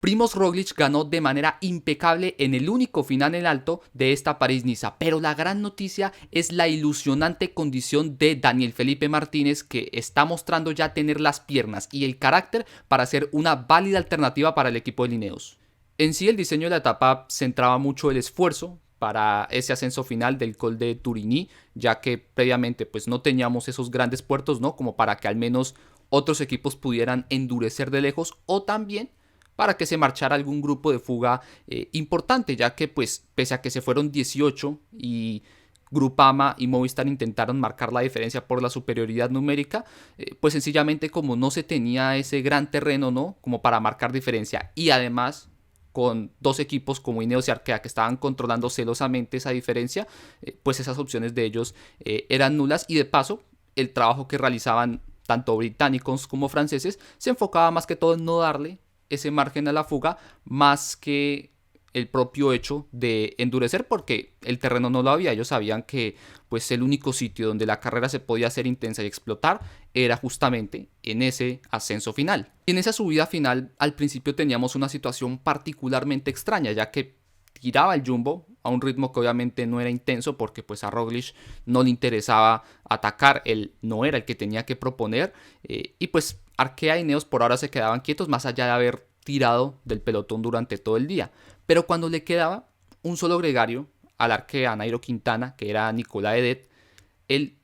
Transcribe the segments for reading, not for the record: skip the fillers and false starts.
Primož Roglič ganó de manera impecable en el único final en alto de esta París-Niza, pero la gran noticia es la ilusionante condición de Daniel Felipe Martínez, que está mostrando ya tener las piernas y el carácter para ser una válida alternativa para el equipo de Ineos. En sí, el diseño de la etapa centraba mucho el esfuerzo para ese ascenso final del Col de Turigny, ya que previamente pues no teníamos esos grandes puertos, ¿no? Como para que al menos otros equipos pudieran endurecer de lejos, o también para que se marchara algún grupo de fuga importante, ya que pues pese a que se fueron 18 y Grupama y Movistar intentaron marcar la diferencia por la superioridad numérica, pues sencillamente como no se tenía ese gran terreno, ¿no? Como para marcar diferencia, y además con dos equipos como Ineos y Arkea que estaban controlando celosamente esa diferencia, pues esas opciones de ellos eran nulas, y de paso el trabajo que realizaban tanto británicos como franceses se enfocaba más que todo en no darle ese margen a la fuga, más que el propio hecho de endurecer, porque el terreno no lo había. Ellos sabían que pues el único sitio donde la carrera se podía hacer intensa y explotar era justamente en ese ascenso final. Y en esa subida final al principio teníamos una situación particularmente extraña, ya que tiraba el Jumbo a un ritmo que obviamente no era intenso, porque pues a Roglic no le interesaba atacar, él no era el que tenía que proponer, y pues Arkea y Ineos por ahora se quedaban quietos, más allá de haber tirado del pelotón durante todo el día. Pero cuando le quedaba un solo gregario al Arkea, a Nairo Quintana, que era Nicolás Edet, él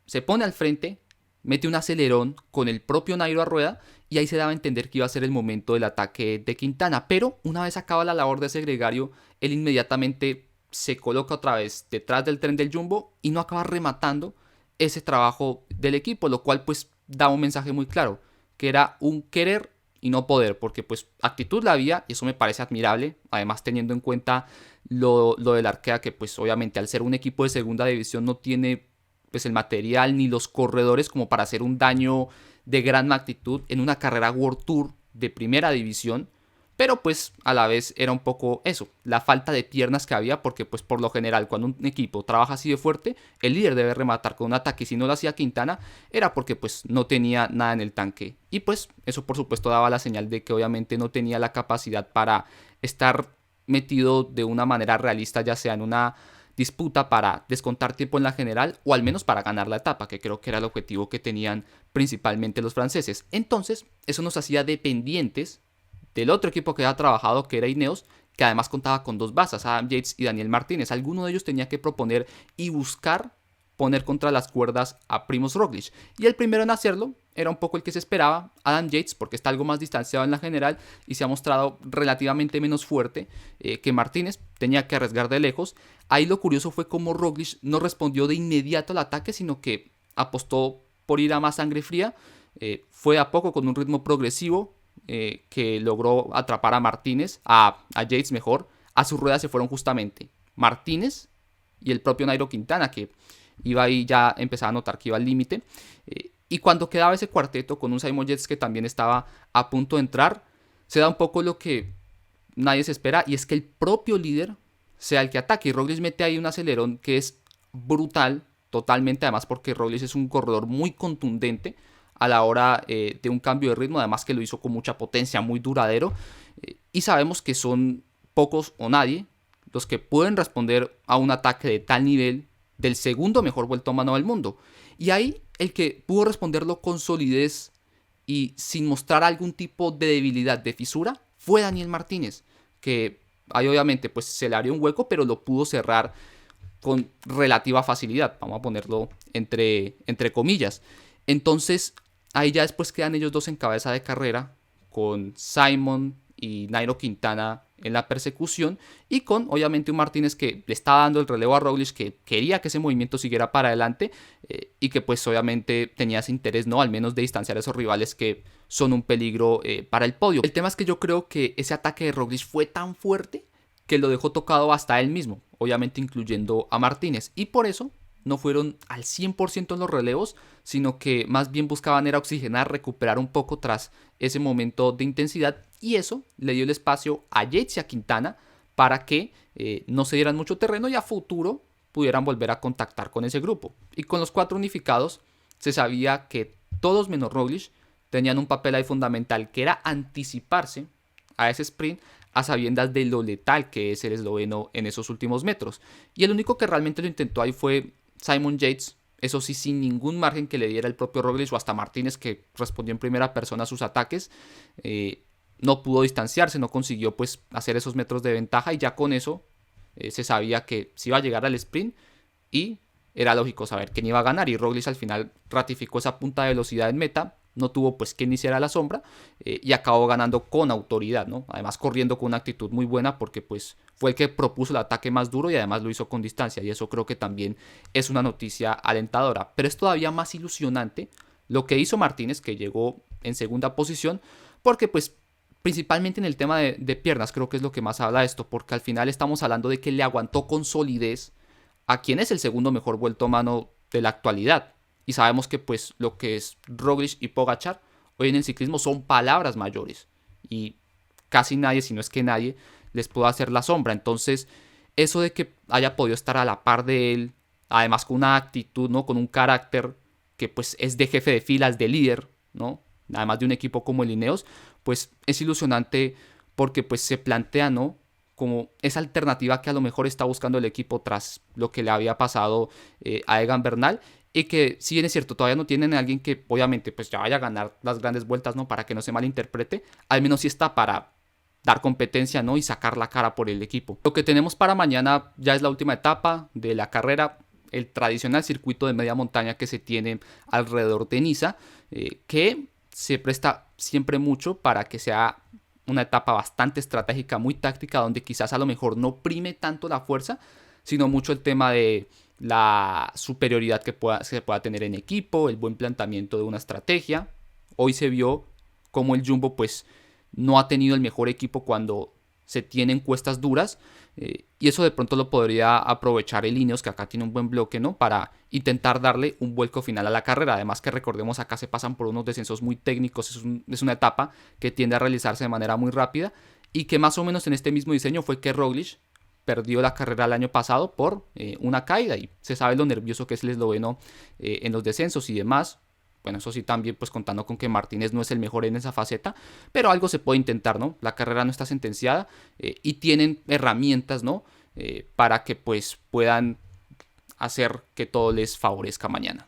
se pone al frente, mete un acelerón con el propio Nairo a rueda, y ahí se daba a entender que iba a ser el momento del ataque de Quintana. Pero una vez acaba la labor de ese gregario, él inmediatamente se coloca otra vez detrás del tren del Jumbo y no acaba rematando ese trabajo del equipo, lo cual pues da un mensaje muy claro, que era un querer y no poder, porque pues actitud la había, y eso me parece admirable, además teniendo en cuenta lo del Arkea, que pues obviamente al ser un equipo de segunda división no tiene pues el material ni los corredores como para hacer un daño de gran magnitud en una carrera World Tour de primera división. Pero pues a la vez era un poco eso, la falta de piernas que había, porque pues por lo general cuando un equipo trabaja así de fuerte, el líder debe rematar con un ataque, y si no lo hacía Quintana era porque pues no tenía nada en el tanque. Y pues eso por supuesto daba la señal de que obviamente no tenía la capacidad para estar metido de una manera realista, ya sea en una disputa para descontar tiempo en la general o al menos para ganar la etapa, que creo que era el objetivo que tenían principalmente los franceses. Entonces eso nos hacía dependientes del otro equipo que había trabajado, que era Ineos, que además contaba con dos bazas, Adam Yates y Daniel Martínez. Alguno de ellos tenía que proponer y buscar poner contra las cuerdas a Primož Roglic. Y el primero en hacerlo era un poco el que se esperaba, Adam Yates, porque está algo más distanciado en la general y se ha mostrado relativamente menos fuerte que Martínez. Tenía que arriesgar de lejos. Ahí lo curioso fue cómo Roglic no respondió de inmediato al ataque, sino que apostó por ir a más sangre fría. Fue a poco con un ritmo progresivo, que logró atrapar a Martínez, a Yates mejor. A sus ruedas se fueron justamente Martínez y el propio Nairo Quintana, que iba ahí, ya empezaba a notar que iba al límite. Y cuando quedaba ese cuarteto con un Simon Yates que también estaba a punto de entrar, se da un poco lo que nadie se espera, y es que el propio líder sea el que ataque. Y Roglic mete ahí un acelerón que es brutal, totalmente, además porque Roglic es un corredor muy contundente a la hora de un cambio de ritmo, además que lo hizo con mucha potencia, muy duradero, y sabemos que son pocos o nadie los que pueden responder a un ataque de tal nivel del segundo mejor vuelto a mano del mundo. Y ahí el que pudo responderlo con solidez y sin mostrar algún tipo de debilidad, de fisura, fue Daniel Martínez, que ahí obviamente pues se le abrió un hueco, pero lo pudo cerrar con relativa facilidad, vamos a ponerlo entre comillas. Entonces ahí ya después quedan ellos dos en cabeza de carrera, con Simon y Nairo Quintana en la persecución, y con obviamente un Martínez que le está dando el relevo a Roglic, que quería que ese movimiento siguiera para adelante, y que pues obviamente tenía ese interés, no, al menos de distanciar a esos rivales que son un peligro para el podio. El tema es que yo creo que ese ataque de Roglic fue tan fuerte que lo dejó tocado hasta él mismo, obviamente incluyendo a Martínez, y por eso no fueron al 100% en los relevos, sino que más bien buscaban era oxigenar, recuperar un poco tras ese momento de intensidad, y eso le dio el espacio a Yates y a Quintana para que no se dieran mucho terreno y a futuro pudieran volver a contactar con ese grupo. Y con los cuatro unificados se sabía que todos menos Roglic tenían un papel ahí fundamental, que era anticiparse a ese sprint a sabiendas de lo letal que es el esloveno en esos últimos metros. Y el único que realmente lo intentó ahí fue Simon Yates, eso sí, sin ningún margen que le diera el propio Roglic o hasta Martínez, que respondió en primera persona a sus ataques. No pudo distanciarse, no consiguió pues hacer esos metros de ventaja, y ya con eso se sabía que se iba a llegar al sprint y era lógico saber quién iba a ganar, y Roglic al final ratificó esa punta de velocidad en meta, no tuvo pues quien hiciera la sombra, y acabó ganando con autoridad, ¿no? Además corriendo con una actitud muy buena, porque pues fue el que propuso el ataque más duro y además lo hizo con distancia, y eso creo que también es una noticia alentadora. Pero es todavía más ilusionante lo que hizo Martínez, que llegó en segunda posición, porque pues principalmente en el tema de piernas creo que es lo que más habla de esto, porque al final estamos hablando de que le aguantó con solidez a quien es el segundo mejor vuelto a mano de la actualidad. Y sabemos que pues lo que es Roglic y Pogačar hoy en el ciclismo son palabras mayores. Y casi nadie, si no es que nadie, les puede hacer la sombra. Entonces, eso de que haya podido estar a la par de él, además con una actitud, ¿no? Con un carácter que pues es de jefe de filas, de líder, ¿no? Además de un equipo como el Ineos, pues es ilusionante, porque pues se plantea, ¿no? Como esa alternativa que a lo mejor está buscando el equipo tras lo que le había pasado a Egan Bernal, y que si bien es cierto todavía no tienen a alguien que obviamente pues ya vaya a ganar las grandes vueltas, ¿no? Para que no se malinterprete, al menos sí está para dar competencia, ¿no? Y sacar la cara por el equipo. Lo que tenemos para mañana ya es la última etapa de la carrera, el tradicional circuito de media montaña que se tiene alrededor de Niza, que se presta siempre mucho para que sea una etapa bastante estratégica, muy táctica, donde quizás a lo mejor no prime tanto la fuerza, sino mucho el tema de la superioridad que se pueda tener en equipo, el buen planteamiento de una estrategia. Hoy se vio como el Jumbo pues no ha tenido el mejor equipo cuando se tienen cuestas duras, y eso de pronto lo podría aprovechar el Ineos, que acá tiene un buen bloque, ¿no? Para intentar darle un vuelco final a la carrera. Además que recordemos, acá se pasan por unos descensos muy técnicos, es una etapa que tiende a realizarse de manera muy rápida, y que más o menos en este mismo diseño fue que Roglic perdió la carrera el año pasado por una caída, y se sabe lo nervioso que es el esloveno en los descensos y demás. Bueno, eso sí, también pues contando con que Martínez no es el mejor en esa faceta, pero algo se puede intentar, ¿no? La carrera no está sentenciada, y tienen herramientas, ¿no? Para que pues puedan hacer que todo les favorezca mañana.